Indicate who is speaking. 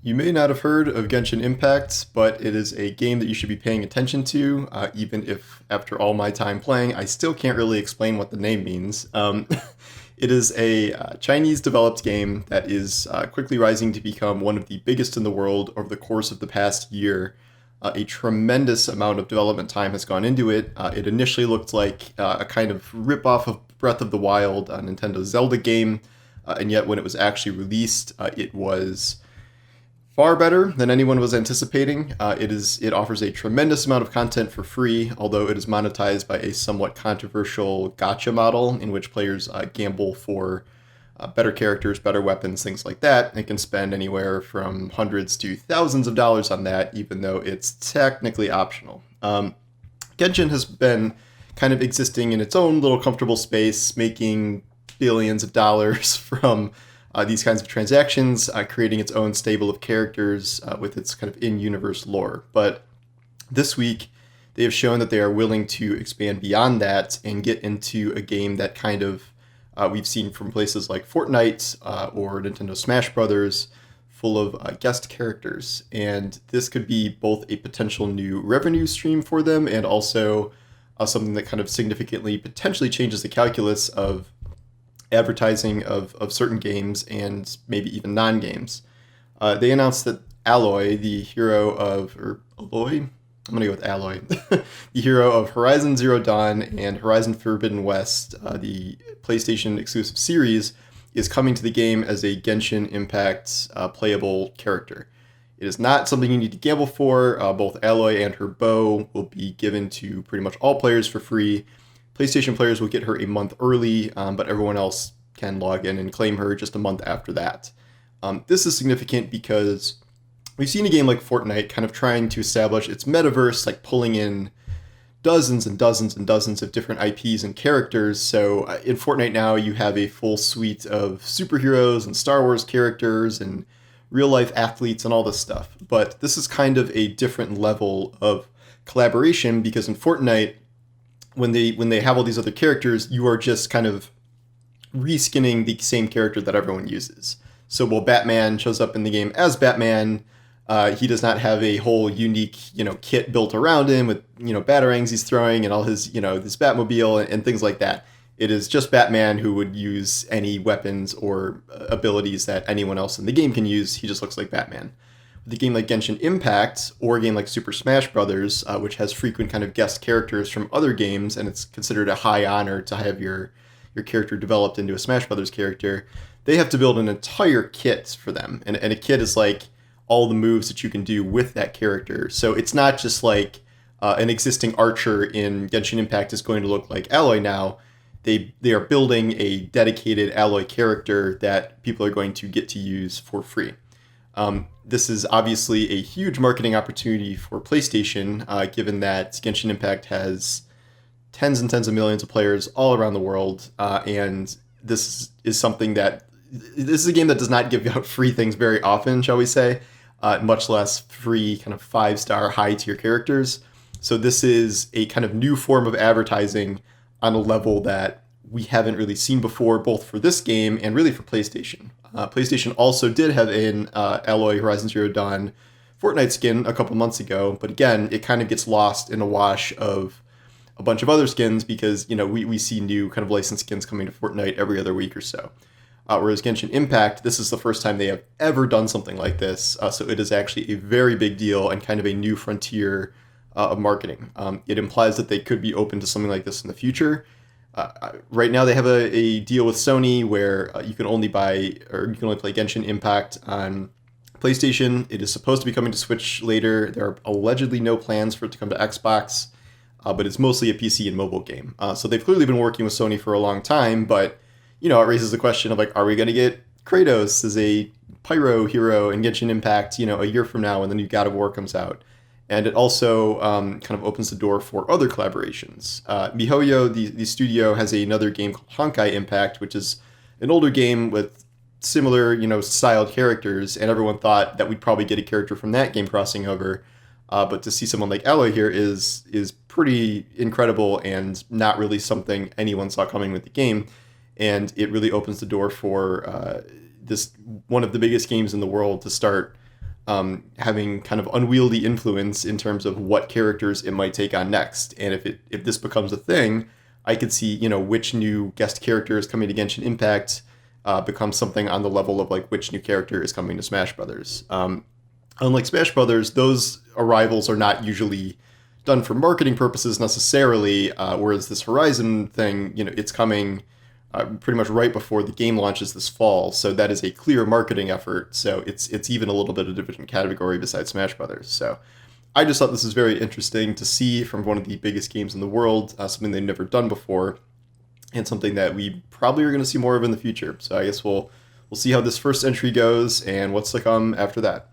Speaker 1: You may not have heard of Genshin Impact, but it is a game that you should be paying attention to, even if after all my time playing, I still can't really explain what the name means. It is a Chinese developed game that is quickly rising to become one of the biggest in the world over the course of the past year. A tremendous amount of development time has gone into it. It initially looked like a kind of rip-off of Breath of the Wild, a Nintendo Zelda game, and yet when it was actually released, it was far better than anyone was anticipating. It offers a tremendous amount of content for free, although it is monetized by a somewhat controversial gacha model in which players gamble for better characters, better weapons, things like that. They can spend anywhere from hundreds to thousands of dollars on that, even though it's technically optional. Genshin has been kind of existing in its own little comfortable space, making billions of dollars from these kinds of transactions, creating its own stable of characters with its kind of in-universe lore. But this week, they have shown that they are willing to expand beyond that and get into a game that kind of we've seen from places like Fortnite or Nintendo Smash Brothers, full of guest characters. And this could be both a potential new revenue stream for them and also something that kind of significantly potentially changes the calculus of advertising of certain games and maybe even non-games. They announced that Aloy, the hero of, or Aloy? I'm going to go with Aloy. The hero of Horizon Zero Dawn and Horizon Forbidden West, the PlayStation exclusive series, is coming to the game as a Genshin Impact playable character. It is not something you need to gamble for. Both Aloy and her bow will be given to pretty much all players for free. PlayStation players will get her a month early, but everyone else can log in and claim her just a month after that. This is significant because we've seen a game like Fortnite kind of trying to establish its metaverse, like pulling in dozens and dozens and dozens of different IPs and characters. So in Fortnite now, you have a full suite of superheroes and Star Wars characters and real life athletes and all this stuff. But this is kind of a different level of collaboration because in Fortnite, when they have all these other characters, you are just kind of reskinning the same character that everyone uses. So while Batman shows up in the game as Batman, he does not have a whole unique, kit built around him with, batarangs he's throwing and all his, this Batmobile and things like that. It is just Batman who would use any weapons or abilities that anyone else in the game can use. He just looks like Batman. With a game like Genshin Impact or a game like Super Smash Brothers, which has frequent kind of guest characters from other games, and it's considered a high honor to have your character developed into a Smash Brothers character, they have to build an entire kit for them. And a kit is like all the moves that you can do with that character. So it's not just like an existing archer in Genshin Impact is going to look like Aloy now. They are building a dedicated Aloy character that people are going to get to use for free. This is obviously a huge marketing opportunity for PlayStation, given that Genshin Impact has tens and tens of millions of players all around the world, and this is a game that does not give out free things very often, shall we say, much less free kind of 5-star high tier characters. So this is a kind of new form of advertising on a level that we haven't really seen before, both for this game and really for PlayStation. PlayStation also did have an Aloy Horizon Zero Dawn Fortnite skin a couple months ago, but again, it kind of gets lost in a wash of a bunch of other skins because, we see new kind of licensed skins coming to Fortnite every other week or so. Whereas Genshin Impact, this is the first time they have ever done something like this, so it is actually a very big deal and kind of a new frontier of marketing. It implies that they could be open to something like this in the future. Right now, they have a deal with Sony where you can only play Genshin Impact on PlayStation. It is supposed to be coming to Switch later. There are allegedly no plans for it to come to Xbox, but it's mostly a PC and mobile game. So they've clearly been working with Sony for a long time, but it raises the question of like, are we going to get Kratos as a pyro hero in Genshin Impact, a year from now when the new God of War comes out? And it also kind of opens the door for other collaborations. MiHoYo, the studio, has another game called Honkai Impact, which is an older game with similar, styled characters, and everyone thought that we'd probably get a character from that game crossing over. But to see someone like Aloy here is pretty incredible and not really something anyone saw coming with the game. And it really opens the door for this one of the biggest games in the world to start having kind of unwieldy influence in terms of what characters it might take on next. And if this becomes a thing, I could see, which new guest character is coming to Genshin Impact become something on the level of like which new character is coming to Smash Brothers. Unlike Smash Brothers, those arrivals are not usually done for marketing purposes necessarily, whereas this Horizon thing, it's coming pretty much right before the game launches this fall, so that is a clear marketing effort. So it's even a little bit of a different category besides Smash Brothers. So I just thought this was very interesting to see from one of the biggest games in the world, something they've never done before, and something that we probably are going to see more of in the future. So I guess we'll see how this first entry goes and what's to come after that.